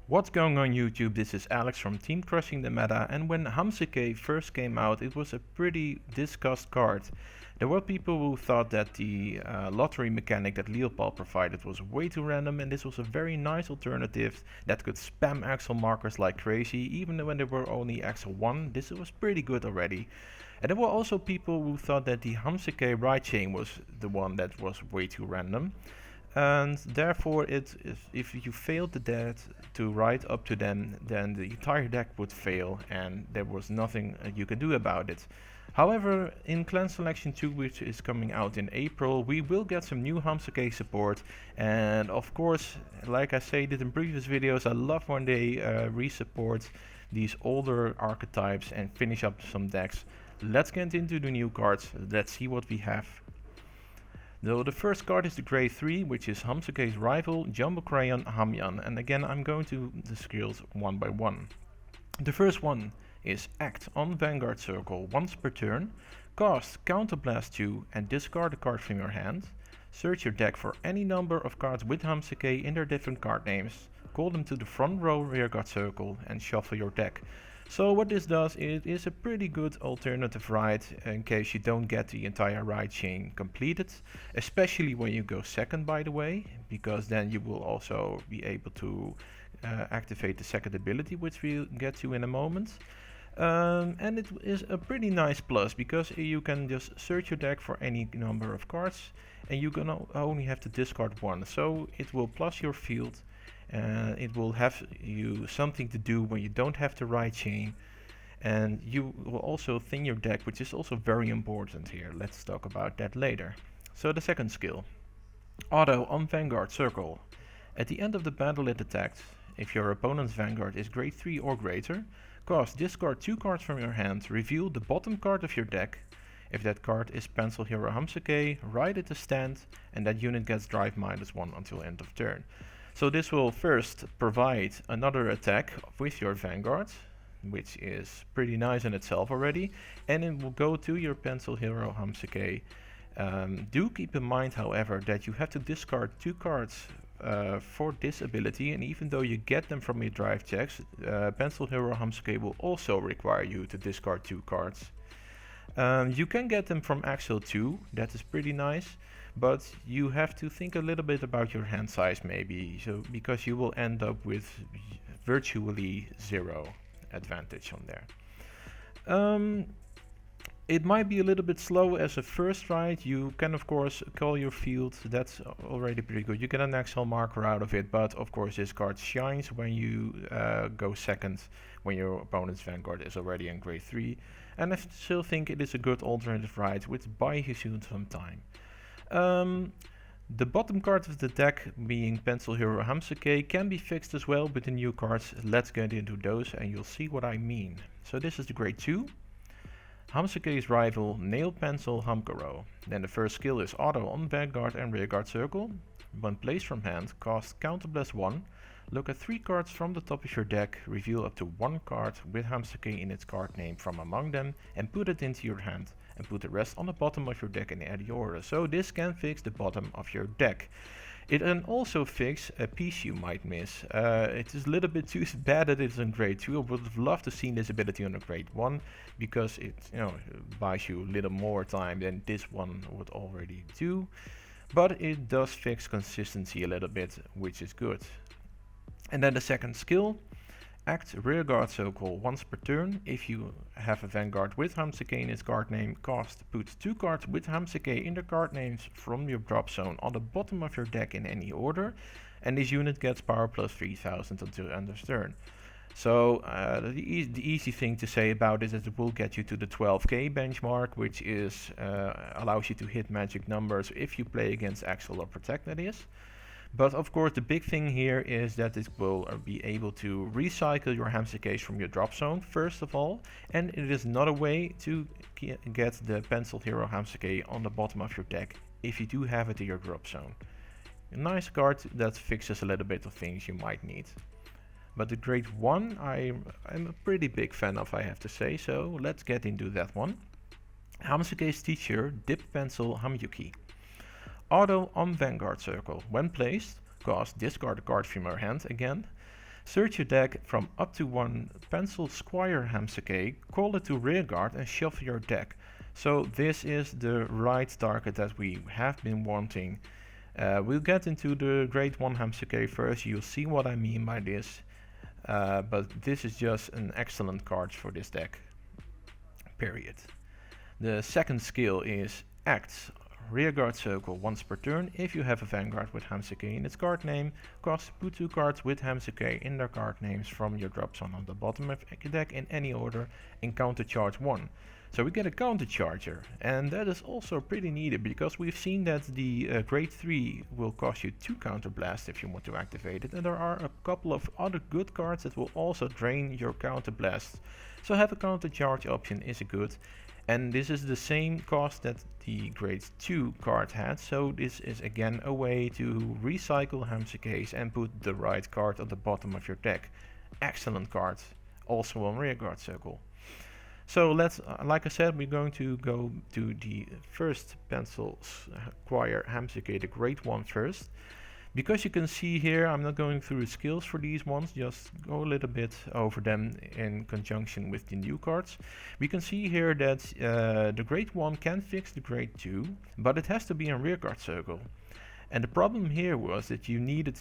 What's going on YouTube? This is Alex from Team Crushing the Meta, and when Hamsike first came out it was a pretty discussed card. There were people who thought that the lottery mechanic that Leopold provided was way too random, and this was a very nice alternative that could spam Axel markers like crazy. Even when there were only Axel 1, this was pretty good already. And there were also people who thought that the Hamsike right chain was the one that was way too random. And therefore, if you failed the deck to write up to them, then the entire deck would fail, and there was nothing you can do about it. However, in Clan Selection 2, which is coming out in April, we will get some new Hamsake support. And of course, like I said in previous videos, I love when they resupport these older archetypes and finish up some decks. Let's get into the new cards. Let's see what we have. So the first card is the Grade 3, which is Hamsake's rival, Jumbo Crayon Hamyan. And again, I'm going to the skills one by one. The first one is Act on Vanguard Circle once per turn, cast Counterblast 2 and discard a card from your hand. Search your deck for any number of cards with Hamsake in their different card names, call them to the front row rearguard circle and shuffle your deck. So what this does, it is a pretty good alternative ride in case you don't get the entire ride chain completed, especially when you go second, by the way, because then you will also be able to activate the second ability, which we'll get to in a moment. And it is a pretty nice plus because you can just search your deck for any number of cards and you can only have to discard one, so it will plus your field. It will have you something to do when you don't have the right chain, and you will also thin your deck, which is also very important here. Let's talk about that later. So the second skill, Auto on Vanguard Circle. At the end of the battle it attacks. If your opponent's Vanguard is grade 3 or greater, cast discard 2 cards from your hand, reveal the bottom card of your deck. If that card is Pencil Hero Hamsake, write it to stand, and that unit gets drive -1 until end of turn. So this will first provide another attack with your Vanguard, which is pretty nice in itself already, and it will go to your Pencil Hero Hamsake. Do keep in mind, however, that you have to discard 2 cards for this ability, and even though you get them from your drive checks, Pencil Hero Hamsake will also require you to discard 2 cards. You can get them from Axel 2, that is pretty nice. But you have to think a little bit about your hand size maybe, so because you will end up with virtually 0 advantage on there. It might be a little bit slow as a first ride. You can of course call your field, that's already pretty good. You get an Excel marker out of it, but of course this card shines when you go second, when your opponent's Vanguard is already in grade 3. And I still think it is a good alternative ride, which buys you some time. The bottom card of the deck, being Pencil Hero Hamsake, can be fixed as well with the new cards. Let's get into those and you'll see what I mean. So this is the grade 2. Hamsake's rival, Nail Pencil Hamkaro. Then the first skill is Auto on Vanguard and Rearguard Circle. When placed from hand, cast Counterblast 1. Look at 3 cards from the top of your deck, reveal up to 1 card with Hamsake in its card name from among them and put it into your hand, and put the rest on the bottom of your deck in any order. So this can fix the bottom of your deck. It can also fix a piece you might miss. It is a little bit too bad that it's in grade 2. I would have loved to see this ability on a grade 1 because it buys you a little more time than this one would already do. But it does fix consistency a little bit, which is good. And then the second skill, Act Rearguard Circle once per turn. If you have a Vanguard with Hamsake in its card name, cast put 2 cards with Hamsake in the card names from your drop zone on the bottom of your deck in any order, and this unit gets power plus 3000 until end of turn. So the easy thing to say about it is it will get you to the 12k benchmark, which is allows you to hit magic numbers if you play against Axel or Protect, that is. But of course the big thing here is that it will be able to recycle your Hamsakes from your drop zone first of all, and it is not a way to get the Pencil Hero Hamsake on the bottom of your deck if you do have it in your drop zone. A nice card that fixes a little bit of things you might need. But the grade 1 I'm a pretty big fan of, I have to say, so let's get into that one. Hamsake's teacher, Dip Pencil Hamyuki. Auto on Vanguard Circle. When placed, cast discard a card from your hand again. Search your deck from up to one pencil squire Hamsake, call it to rearguard and shuffle your deck. So this is the right target that we have been wanting. We'll get into the grade 1 Hamsake first, you'll see what I mean by this. But this is just an excellent card for this deck. Period. The second skill is Act. Rearguard circle once per turn. If you have a Vanguard with Hamsake in its card name, put 2 cards with Hamsake in their card names from your drop zone on the bottom of your deck in any order and counter charge 1. So we get a counter charger, and that is also pretty needed because we've seen that the grade 3 will cost you 2 counter blast if you want to activate it, and there are a couple of other good cards that will also drain your counter blast. So have a counter charge option is a good. And this is the same cost that the grade 2 card had, so this is again a way to recycle Hamsakes and put the right card at the bottom of your deck. Excellent card, also on rearguard circle. So let's, like I said, we're going to go to the first pencil squire Hamsake, the grade 1 first. Because you can see here, I'm not going through the skills for these ones, just go a little bit over them in conjunction with the new cards. We can see here that the grade 1 can fix the grade 2, but it has to be in rearguard circle. And the problem here was that you needed,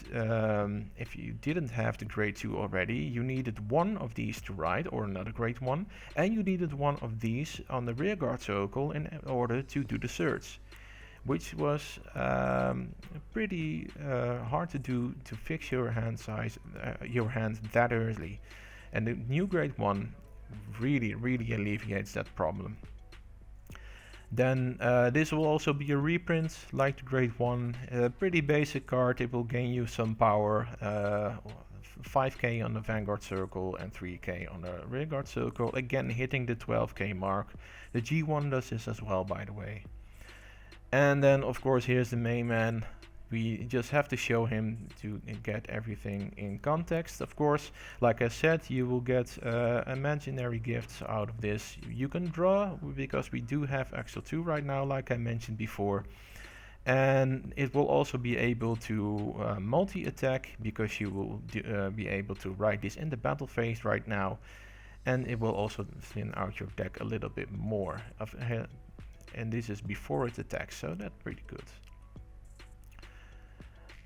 if you didn't have the grade 2 already, you needed one of these to ride, or another grade 1, and you needed one of these on the rearguard circle in order to do the search. Which was pretty hard to do to fix your hand size, your hand that early. And the new grade 1 really alleviates that problem. Then this will also be a reprint like the grade 1, a pretty basic card. It will gain you some power, 5k on the Vanguard circle and 3k on the rearguard circle, again hitting the 12k mark. The G1 does this as well, by the way. And then of course here's the main man. We just have to show him to get everything in context. Of course, like I said, you will get imaginary gifts out of this. You can draw because we do have Axel 2 right now, like I mentioned before. And it will also be able to multi-attack because you will be able to write this in the battle phase right now. And it will also thin out your deck a little bit more. And this is before it attacks, so that's pretty good.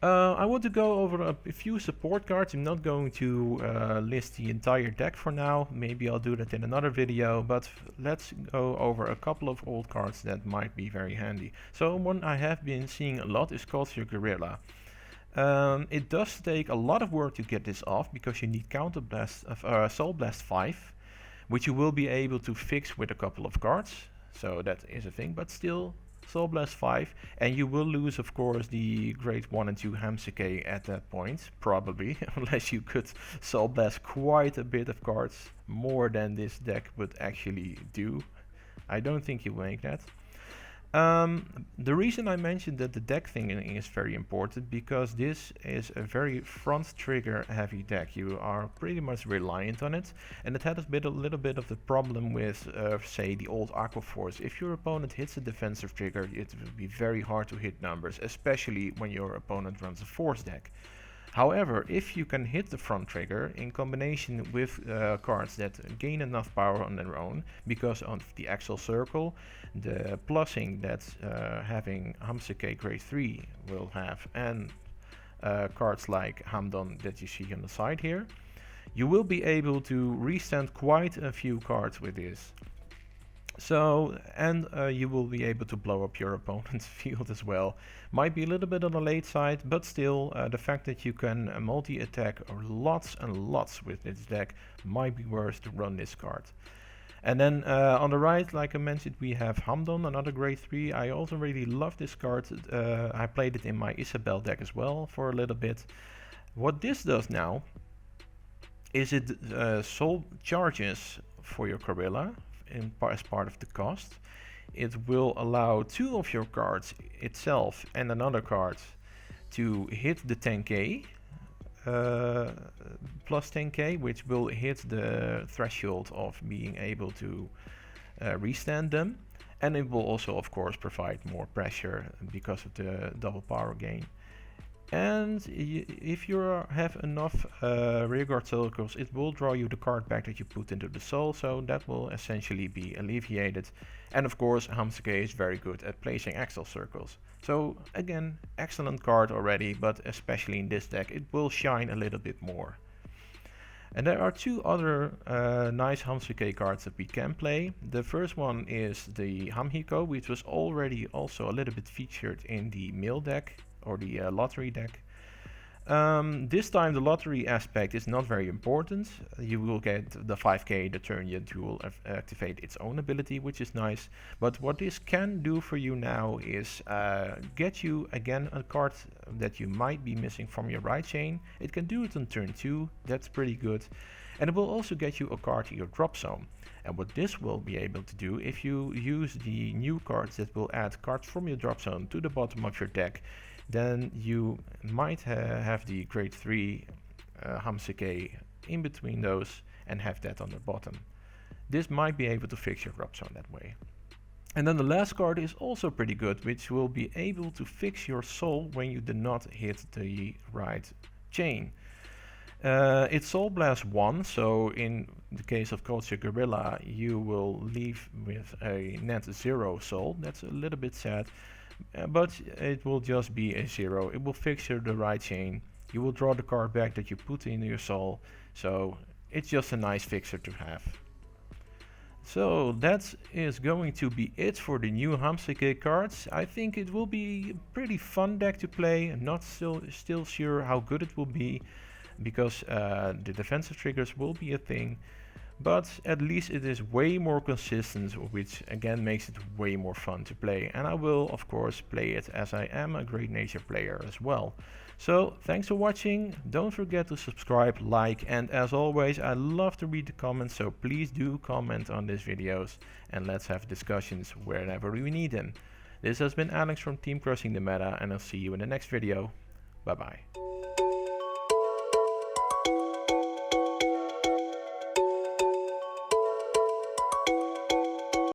I want to go over a few support cards. I'm not going to list the entire deck for now. Maybe I'll do that in another video, but let's go over a couple of old cards that might be very handy. So one I have been seeing a lot is called your Gorilla. It does take a lot of work to get this off because you need Counter Blast of Soul Blast 5, which you will be able to fix with a couple of cards. So that is a thing, but still Soul Blast 5, and you will lose of course the grade 1 and 2 Hamsake at that point, probably, unless you could Soul Blast quite a bit of cards, more than this deck would actually do. I don't think you will make that. The reason I mentioned that the deck thinking is very important, because this is a very front trigger heavy deck. You are pretty much reliant on it, and it had a little bit of the problem with say the old Aqua Force. If your opponent hits a defensive trigger, it will be very hard to hit numbers, especially when your opponent runs a Force deck. However, if you can hit the front trigger in combination with cards that gain enough power on their own, because of the Axel Circle, the plussing that having Hamsake grade 3 will have, and cards like Hamdon that you see on the side here, you will be able to restand quite a few cards with this. So, and you will be able to blow up your opponent's field as well. Might be a little bit on the late side, but still, the fact that you can multi-attack lots and lots with this deck might be worth to run this card. And then on the right, like I mentioned, we have Hamdon, another grade 3. I also really love this card. I played it in my Isabel deck as well for a little bit. What this does now is it soul charges for your Gorilla as part of the cost. It will allow 2 of your cards itself and another card to hit the 10k plus 10k, which will hit the threshold of being able to restand them, and it will also of course provide more pressure because of the double power gain. And if you have enough rearguard circles, it will draw you the card back that you put into the soul, so that will essentially be alleviated. And of course, Hamsuke is very good at placing Axel circles. So again, excellent card already, but especially in this deck, it will shine a little bit more. And there are two other nice Hamsuke cards that we can play. The first one is the Hamhiko, which was already also a little bit featured in the mail deck, or the lottery deck. This time the lottery aspect is not very important. You will get the 5k the turn it will activate its own ability, which is nice. But what this can do for you now is get you again a card that you might be missing from your right chain. It can do it on turn 2, that's pretty good. And it will also get you a card in your drop zone. And what this will be able to do, if you use the new cards that will add cards from your drop zone to the bottom of your deck, then you might have the grade 3 Hamsuke in between those and have that on the bottom. This might be able to fix your drop zone that way. And then the last card is also pretty good, which will be able to fix your soul when you do not hit the right chain. It's Soul Blast 1, so in the case of Culture Gorilla, you will leave with a net 0 soul. That's a little bit sad. But it will just be a 0. It will fix the right chain. You will draw the card back that you put in your soul. So it's just a nice fixer to have. So that is going to be it for the new Hamsuke cards. I think it will be a pretty fun deck to play. I'm not still sure how good it will be, because the defensive triggers will be a thing. But at least it is way more consistent, which again makes it way more fun to play. And I will of course play it, as I am a Great Nature player as well. So thanks for watching, don't forget to subscribe, like, and as always I love to read the comments, so please do comment on these videos and let's have discussions wherever we need them. This has been Alex from Team Crushing the Meta, and I'll see you in the next video. Bye bye.